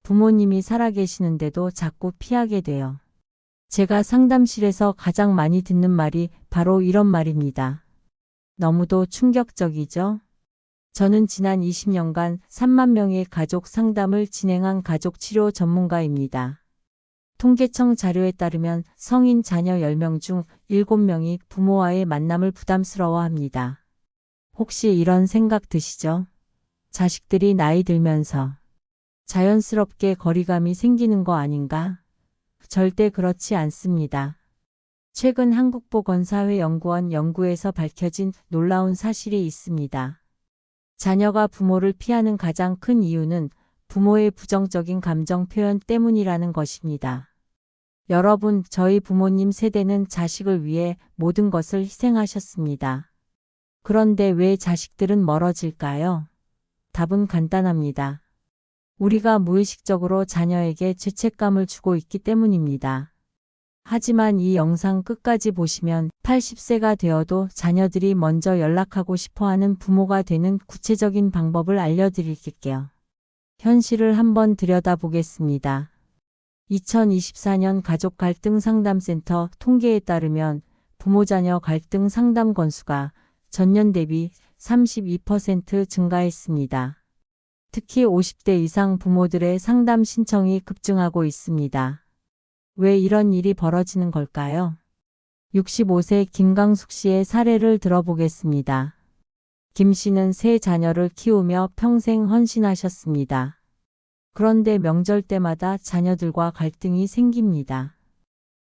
부모님이 살아계시는데도 자꾸 피하게 돼요. 제가 상담실에서 가장 많이 듣는 말이 바로 이런 말입니다. 너무도 충격적이죠? 저는 지난 20년간 3만 명의 가족 상담을 진행한 가족치료 전문가입니다. 통계청 자료에 따르면 성인 자녀 10명 중 7명이 부모와의 만남을 부담스러워합니다. 혹시 이런 생각 드시죠? 자식들이 나이 들면서 자연스럽게 거리감이 생기는 거 아닌가? 절대 그렇지 않습니다. 최근 한국보건사회연구원 연구에서 밝혀진 놀라운 사실이 있습니다. 자녀가 부모를 피하는 가장 큰 이유는 부모의 부정적인 감정 표현 때문이라는 것입니다. 여러분, 저희 부모님 세대는 자식을 위해 모든 것을 희생하셨습니다. 그런데 왜 자식들은 멀어질까요? 답은 간단합니다. 우리가 무의식적으로 자녀에게 죄책감을 주고 있기 때문입니다. 하지만 이 영상 끝까지 보시면 80세가 되어도 자녀들이 먼저 연락하고 싶어하는 부모가 되는 구체적인 방법을 알려드릴게요. 현실을 한번 들여다보겠습니다. 2024년 가족갈등상담센터 통계에 따르면 부모-자녀 갈등 상담 건수가 전년 대비 32% 증가했습니다. 특히 50대 이상 부모들의 상담 신청이 급증하고 있습니다. 왜 이런 일이 벌어지는 걸까요? 65세 김강숙 씨의 사례를 들어보겠습니다. 김 씨는 세 자녀를 키우며 평생 헌신하셨습니다. 그런데 명절 때마다 자녀들과 갈등이 생깁니다.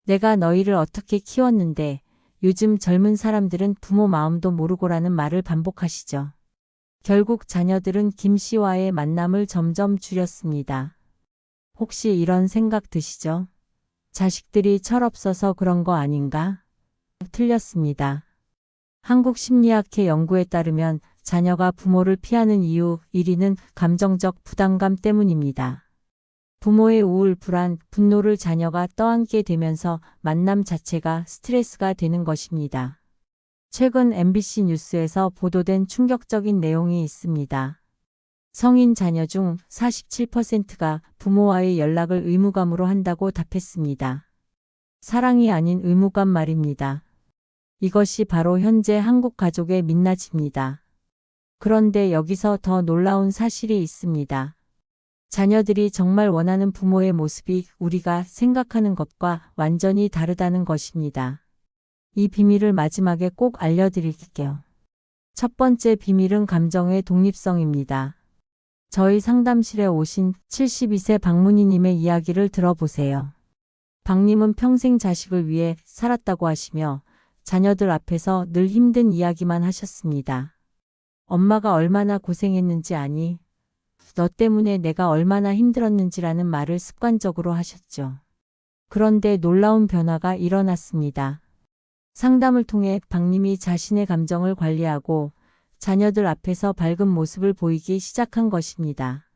내가 너희를 어떻게 키웠는데 요즘 젊은 사람들은 부모 마음도 모르고라는 말을 반복하시죠. 결국 자녀들은 김 씨와의 만남을 점점 줄였습니다. 혹시 이런 생각 드시죠? 자식들이 철없어서 그런 거 아닌가? 틀렸습니다. 한국심리학회 연구에 따르면 자녀가 부모를 피하는 이유 1위는 감정적 부담감 때문입니다. 부모의 우울, 불안, 분노를 자녀가 떠안게 되면서 만남 자체가 스트레스가 되는 것입니다. 최근 MBC 뉴스에서 보도된 충격적인 내용이 있습니다. 성인 자녀 중 47%가 부모와의 연락을 의무감으로 한다고 답했습니다. 사랑이 아닌 의무감 말입니다. 이것이 바로 현재 한국 가족의 민낯입니다. 그런데 여기서 더 놀라운 사실이 있습니다. 자녀들이 정말 원하는 부모의 모습이 우리가 생각하는 것과 완전히 다르다는 것입니다. 이 비밀을 마지막에 꼭 알려드릴게요. 첫 번째 비밀은 감정의 독립성입니다. 저희 상담실에 오신 72세 박문희님의 이야기를 들어보세요. 박님은 평생 자식을 위해 살았다고 하시며 자녀들 앞에서 늘 힘든 이야기만 하셨습니다. 엄마가 얼마나 고생했는지 아니? 너 때문에 내가 얼마나 힘들었는지라는 말을 습관적으로 하셨죠. 그런데 놀라운 변화가 일어났습니다. 상담을 통해 박님이 자신의 감정을 관리하고 자녀들 앞에서 밝은 모습을 보이기 시작한 것입니다.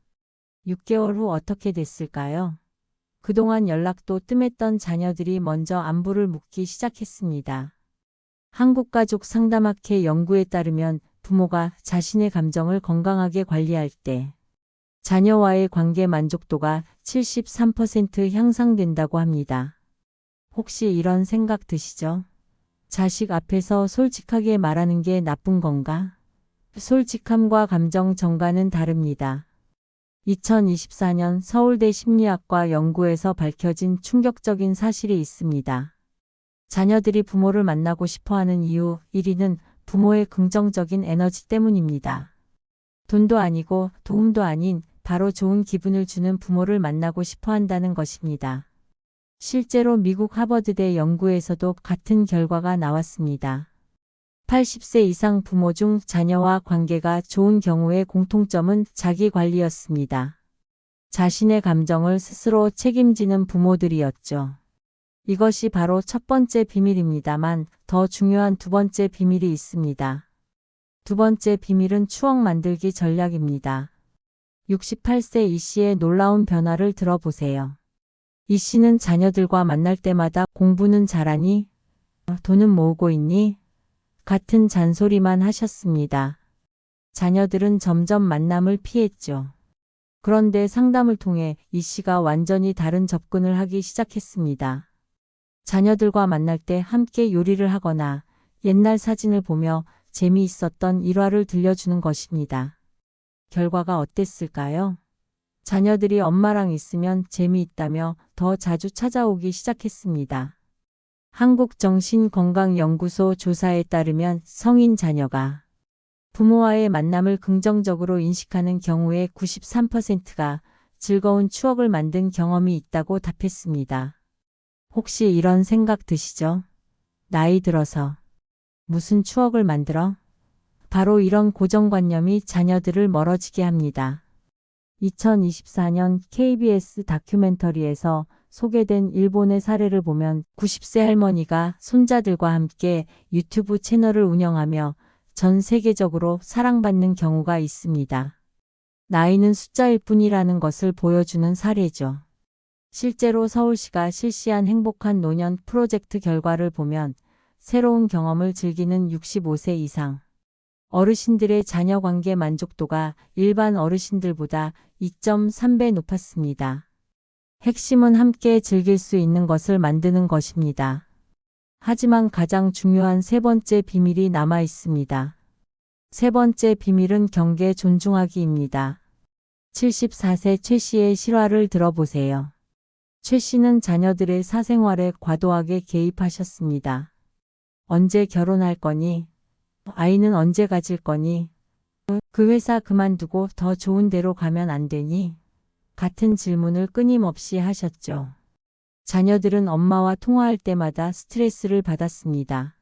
6개월 후 어떻게 됐을까요? 그동안 연락도 뜸했던 자녀들이 먼저 안부를 묻기 시작했습니다. 한국가족상담학회 연구에 따르면 부모가 자신의 감정을 건강하게 관리할 때 자녀와의 관계 만족도가 73% 향상된다고 합니다. 혹시 이런 생각 드시죠? 자식 앞에서 솔직하게 말하는 게 나쁜 건가? 솔직함과 감정 정가는 다릅니다. 2024년 서울대 심리학과 연구에서 밝혀진 충격적인 사실이 있습니다. 자녀들이 부모를 만나고 싶어하는 이유 1위는 부모의 긍정적인 에너지 때문입니다. 돈도 아니고 도움도 아닌 바로 좋은 기분을 주는 부모를 만나고 싶어 한다는 것입니다. 실제로 미국 하버드대 연구에서도 같은 결과가 나왔습니다. 80세 이상 부모 중 자녀와 관계가 좋은 경우의 공통점은 자기관리였습니다. 자신의 감정을 스스로 책임지는 부모들이었죠. 이것이 바로 첫 번째 비밀입니다만 더 중요한 두 번째 비밀이 있습니다. 두 번째 비밀은 추억 만들기 전략입니다. 68세 이 씨의 놀라운 변화를 들어보세요. 이 씨는 자녀들과 만날 때마다 공부는 잘하니? 돈은 모으고 있니? 같은 잔소리만 하셨습니다. 자녀들은 점점 만남을 피했죠. 그런데 상담을 통해 이 씨가 완전히 다른 접근을 하기 시작했습니다. 자녀들과 만날 때 함께 요리를 하거나 옛날 사진을 보며 재미있었던 일화를 들려주는 것입니다. 결과가 어땠을까요? 자녀들이 엄마랑 있으면 재미있다며 더 자주 찾아오기 시작했습니다. 한국정신건강연구소 조사에 따르면 성인 자녀가 부모와의 만남을 긍정적으로 인식하는 경우에 93%가 즐거운 추억을 만든 경험이 있다고 답했습니다. 혹시 이런 생각 드시죠? 나이 들어서 무슨 추억을 만들어? 바로 이런 고정관념이 자녀들을 멀어지게 합니다. 2024년 KBS 다큐멘터리에서 소개된 일본의 사례를 보면 90세 할머니가 손자들과 함께 유튜브 채널을 운영하며 전 세계적으로 사랑받는 경우가 있습니다. 나이는 숫자일 뿐이라는 것을 보여주는 사례죠. 실제로 서울시가 실시한 행복한 노년 프로젝트 결과를 보면 새로운 경험을 즐기는 65세 이상 어르신들의 자녀 관계 만족도가 일반 어르신들보다 2.3배 높았습니다. 핵심은 함께 즐길 수 있는 것을 만드는 것입니다. 하지만 가장 중요한 세 번째 비밀이 남아 있습니다. 세 번째 비밀은 경계 존중하기입니다. 74세 최 씨의 실화를 들어보세요. 최 씨는 자녀들의 사생활에 과도하게 개입하셨습니다. 언제 결혼할 거니? 아이는 언제 가질 거니? 그 회사 그만두고 더 좋은 데로 가면 안 되니? 같은 질문을 끊임없이 하셨죠. 자녀들은 엄마와 통화할 때마다 스트레스를 받았습니다.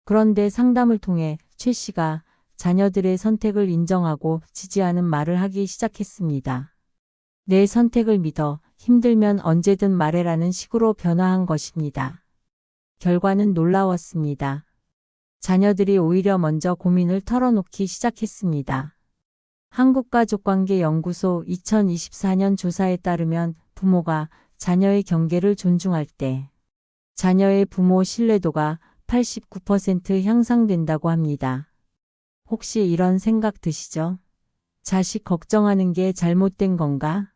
그런데 상담을 통해 최 씨가 자녀들의 선택을 인정하고 지지하는 말을 하기 시작했습니다. 내 선택을 믿어, 힘들면 언제든 말해라는 식으로 변화한 것입니다. 결과는 놀라웠습니다. 자녀들이 오히려 먼저 고민을 털어놓기 시작했습니다. 한국가족관계연구소 2024년 조사에 따르면 부모가 자녀의 경계를 존중할 때 자녀의 부모 신뢰도가 89% 향상된다고 합니다. 혹시 이런 생각 드시죠? 자식 걱정하는 게 잘못된 건가?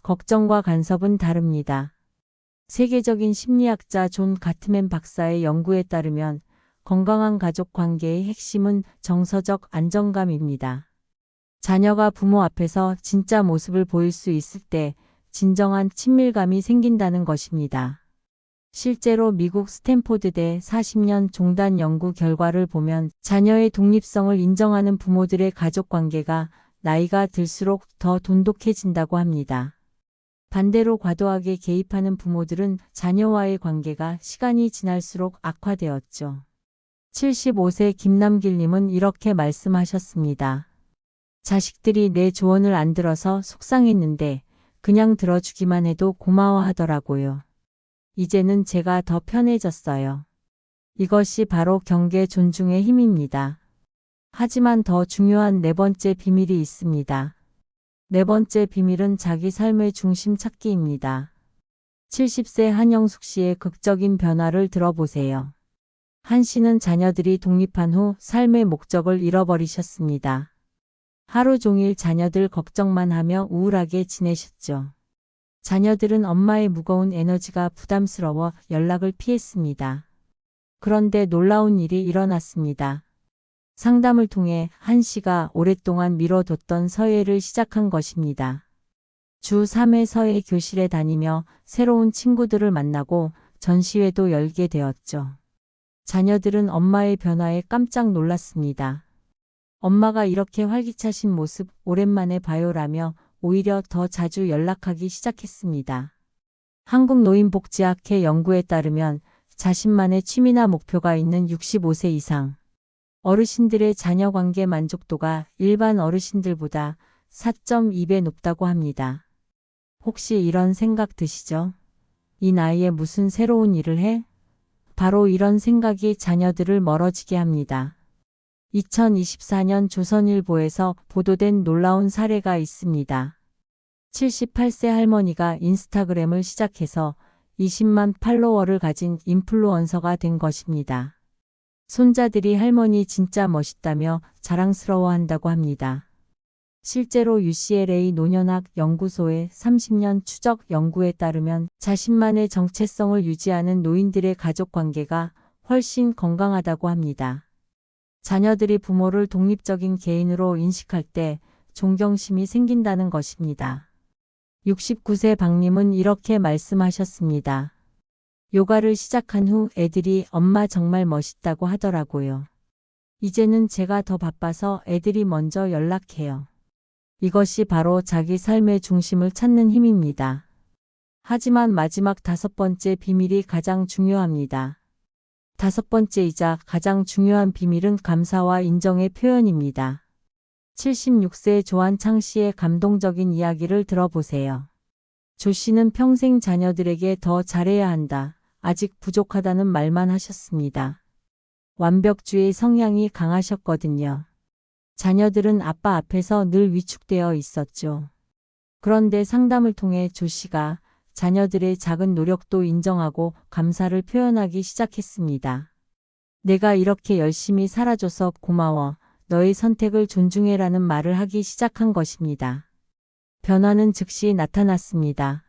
걱정과 간섭은 다릅니다. 세계적인 심리학자 존 가트맨 박사의 연구에 따르면 건강한 가족 관계의 핵심은 정서적 안정감입니다. 자녀가 부모 앞에서 진짜 모습을 보일 수 있을 때 진정한 친밀감이 생긴다는 것입니다. 실제로 미국 스탠포드대 40년 종단 연구 결과를 보면 자녀의 독립성을 인정하는 부모들의 가족 관계가 나이가 들수록 더 돈독해진다고 합니다. 반대로 과도하게 개입하는 부모들은 자녀와의 관계가 시간이 지날수록 악화되었죠. 75세 김남길님은 이렇게 말씀하셨습니다. 자식들이 내 조언을 안 들어서 속상했는데 그냥 들어주기만 해도 고마워하더라고요. 이제는 제가 더 편해졌어요. 이것이 바로 경계 존중의 힘입니다. 하지만 더 중요한 네 번째 비밀이 있습니다. 네 번째 비밀은 자기 삶의 중심 찾기입니다. 70세 한영숙 씨의 극적인 변화를 들어보세요. 한 씨는 자녀들이 독립한 후 삶의 목적을 잃어버리셨습니다. 하루 종일 자녀들 걱정만 하며 우울하게 지내셨죠. 자녀들은 엄마의 무거운 에너지가 부담스러워 연락을 피했습니다. 그런데 놀라운 일이 일어났습니다. 상담을 통해 한 씨가 오랫동안 미뤄뒀던 서예를 시작한 것입니다. 주 3회 서예 교실에 다니며 새로운 친구들을 만나고 전시회도 열게 되었죠. 자녀들은 엄마의 변화에 깜짝 놀랐습니다. 엄마가 이렇게 활기차신 모습 오랜만에 봐요라며 오히려 더 자주 연락하기 시작했습니다. 한국노인복지학회 연구에 따르면 자신만의 취미나 목표가 있는 65세 이상 어르신들의 자녀 관계 만족도가 일반 어르신들보다 4.2배 높다고 합니다. 혹시 이런 생각 드시죠? 이 나이에 무슨 새로운 일을 해? 바로 이런 생각이 자녀들을 멀어지게 합니다. 2024년 조선일보에서 보도된 놀라운 사례가 있습니다. 78세 할머니가 인스타그램을 시작해서 20만 팔로워를 가진 인플루언서가 된 것입니다. 손자들이 할머니 진짜 멋있다며 자랑스러워한다고 합니다. 실제로 UCLA 노년학 연구소의 30년 추적 연구에 따르면 자신만의 정체성을 유지하는 노인들의 가족 관계가 훨씬 건강하다고 합니다. 자녀들이 부모를 독립적인 개인으로 인식할 때 존경심이 생긴다는 것입니다. 69세 박님은 이렇게 말씀하셨습니다. 요가를 시작한 후 애들이 엄마 정말 멋있다고 하더라고요. 이제는 제가 더 바빠서 애들이 먼저 연락해요. 이것이 바로 자기 삶의 중심을 찾는 힘입니다. 하지만 마지막 5번째 비밀이 가장 중요합니다. 5번째이자 가장 중요한 비밀은 감사와 인정의 표현입니다. 76세 조한창 씨의 감동적인 이야기를 들어보세요. 조 씨는 평생 자녀들에게 더 잘해야 한다, 아직 부족하다는 말만 하셨습니다. 완벽주의 성향이 강하셨거든요. 자녀들은 아빠 앞에서 늘 위축되어 있었죠. 그런데 상담을 통해 조 씨가 자녀들의 작은 노력도 인정하고 감사를 표현하기 시작했습니다. 내가 이렇게 열심히 살아줘서 고마워. 너의 선택을 존중해라는 말을 하기 시작한 것입니다. 변화는 즉시 나타났습니다.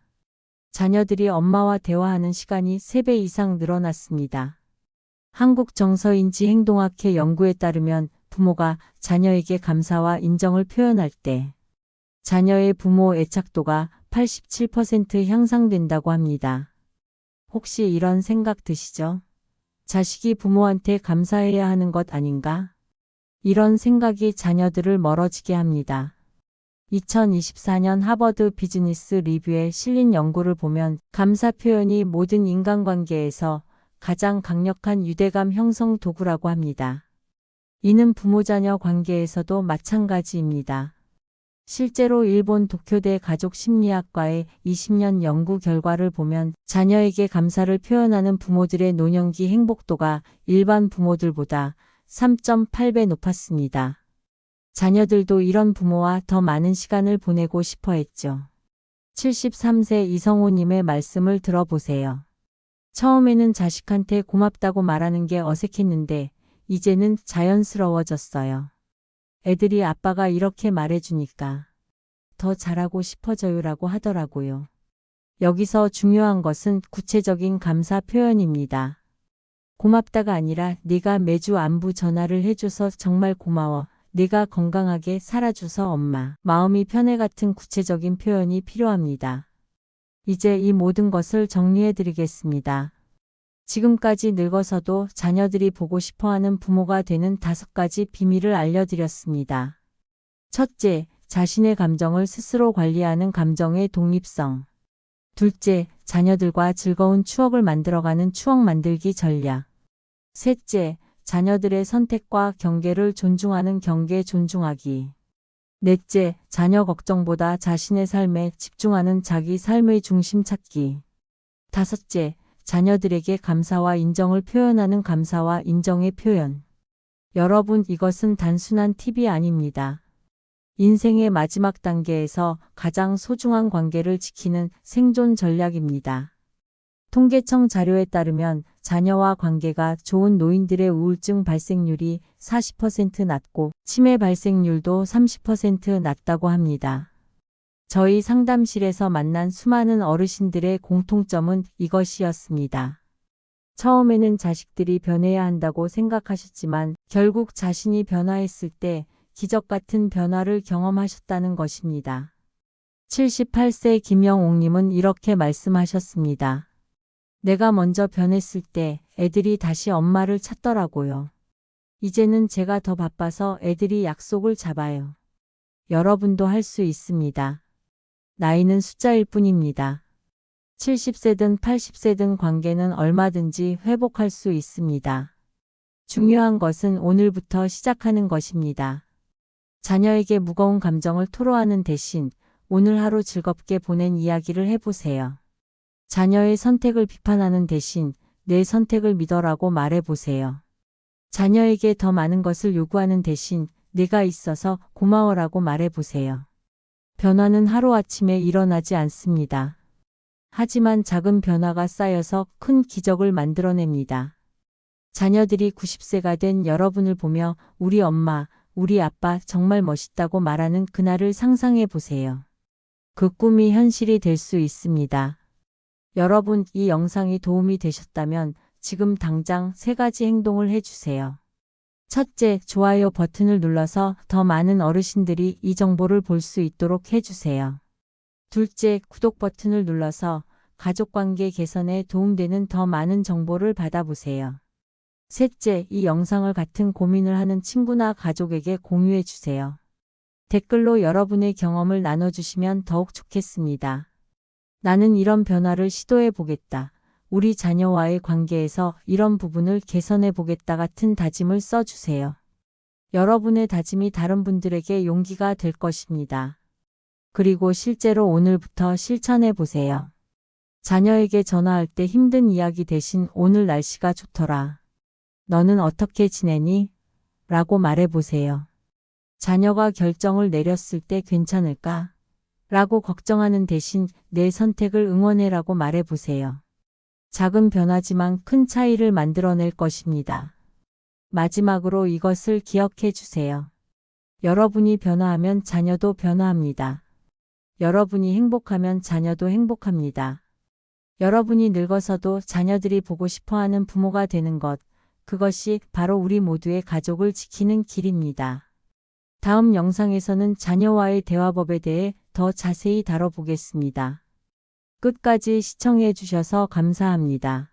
자녀들이 엄마와 대화하는 시간이 3배 이상 늘어났습니다. 한국정서인지행동학회 연구에 따르면 부모가 자녀에게 감사와 인정을 표현할 때 자녀의 부모 애착도가 87% 향상된다고 합니다. 혹시 이런 생각 드시죠? 자식이 부모한테 감사해야 하는 것 아닌가? 이런 생각이 자녀들을 멀어지게 합니다. 2024년 하버드 비즈니스 리뷰에 실린 연구를 보면 감사 표현이 모든 인간관계에서 가장 강력한 유대감 형성 도구라고 합니다. 이는 부모-자녀 관계에서도 마찬가지입니다. 실제로 일본 도쿄대 가족심리학과의 20년 연구 결과를 보면 자녀에게 감사를 표현하는 부모들의 노년기 행복도가 일반 부모들보다 3.8배 높았습니다. 자녀들도 이런 부모와 더 많은 시간을 보내고 싶어 했죠. 73세 이성호님의 말씀을 들어보세요. 처음에는 자식한테 고맙다고 말하는 게 어색했는데 이제는 자연스러워졌어요. 애들이 아빠가 이렇게 말해주니까 더 잘하고 싶어져요라고 하더라고요. 여기서 중요한 것은 구체적인 감사 표현입니다. 고맙다가 아니라 네가 매주 안부 전화를 해줘서 정말 고마워. 네가 건강하게 살아줘서 엄마 마음이 편해 같은 구체적인 표현이 필요합니다. 이제 이 모든 것을 정리해드리겠습니다. 지금까지 늙어서도 자녀들이 보고 싶어하는 부모가 되는 5가지 비밀을 알려드렸습니다. 첫째, 자신의 감정을 스스로 관리하는 감정의 독립성. 둘째, 자녀들과 즐거운 추억을 만들어가는 추억 만들기 전략. 셋째, 자녀들의 선택과 경계를 존중하는 경계 존중하기. 넷째, 자녀 걱정보다 자신의 삶에 집중하는 자기 삶의 중심 찾기. 다섯째, 자녀들에게 감사와 인정을 표현하는 감사와 인정의 표현. 여러분, 이것은 단순한 팁이 아닙니다. 인생의 마지막 단계에서 가장 소중한 관계를 지키는 생존 전략입니다. 통계청 자료에 따르면 자녀와 관계가 좋은 노인들의 우울증 발생률이 40% 낮고 치매 발생률도 30% 낮다고 합니다. 저희 상담실에서 만난 수많은 어르신들의 공통점은 이것이었습니다. 처음에는 자식들이 변해야 한다고 생각하셨지만 결국 자신이 변화했을 때 기적 같은 변화를 경험하셨다는 것입니다. 78세 김영옥님은 이렇게 말씀하셨습니다. 내가 먼저 변했을 때 애들이 다시 엄마를 찾더라고요. 이제는 제가 더 바빠서 애들이 약속을 잡아요. 여러분도 할 수 있습니다. 나이는 숫자일 뿐입니다. 70세든 80세든 관계는 얼마든지 회복할 수 있습니다. 중요한 것은 오늘부터 시작하는 것입니다. 자녀에게 무거운 감정을 토로하는 대신 오늘 하루 즐겁게 보낸 이야기를 해보세요. 자녀의 선택을 비판하는 대신 내 선택을 믿어라고 말해보세요. 자녀에게 더 많은 것을 요구하는 대신 내가 있어서 고마워라고 말해보세요. 변화는 하루아침에 일어나지 않습니다. 하지만 작은 변화가 쌓여서 큰 기적을 만들어냅니다. 자녀들이 90세가 된 여러분을 보며 우리 엄마, 우리 아빠 정말 멋있다고 말하는 그날을 상상해 보세요. 그 꿈이 현실이 될 수 있습니다. 여러분, 이 영상이 도움이 되셨다면 지금 당장 3가지 행동을 해주세요. 첫째, 좋아요 버튼을 눌러서 더 많은 어르신들이 이 정보를 볼 수 있도록 해주세요. 둘째, 구독 버튼을 눌러서 가족관계 개선에 도움되는 더 많은 정보를 받아보세요. 셋째, 이 영상을 같은 고민을 하는 친구나 가족에게 공유해 주세요. 댓글로 여러분의 경험을 나눠주시면 더욱 좋겠습니다. 나는 이런 변화를 시도해 보겠다. 우리 자녀와의 관계에서 이런 부분을 개선해 보겠다 같은 다짐을 써주세요. 여러분의 다짐이 다른 분들에게 용기가 될 것입니다. 그리고 실제로 오늘부터 실천해 보세요. 자녀에게 전화할 때 힘든 이야기 대신 오늘 날씨가 좋더라. 너는 어떻게 지내니? 라고 말해 보세요. 자녀가 결정을 내렸을 때 괜찮을까? 라고 걱정하는 대신 내 선택을 응원해라고 말해 보세요. 작은 변화지만 큰 차이를 만들어낼 것입니다. 마지막으로 이것을 기억해 주세요. 여러분이 변화하면 자녀도 변화합니다. 여러분이 행복하면 자녀도 행복합니다. 여러분이 늙어서도 자녀들이 보고 싶어하는 부모가 되는 것, 그것이 바로 우리 모두의 가족을 지키는 길입니다. 다음 영상에서는 자녀와의 대화법에 대해 더 자세히 다뤄보겠습니다. 끝까지 시청해 주셔서 감사합니다.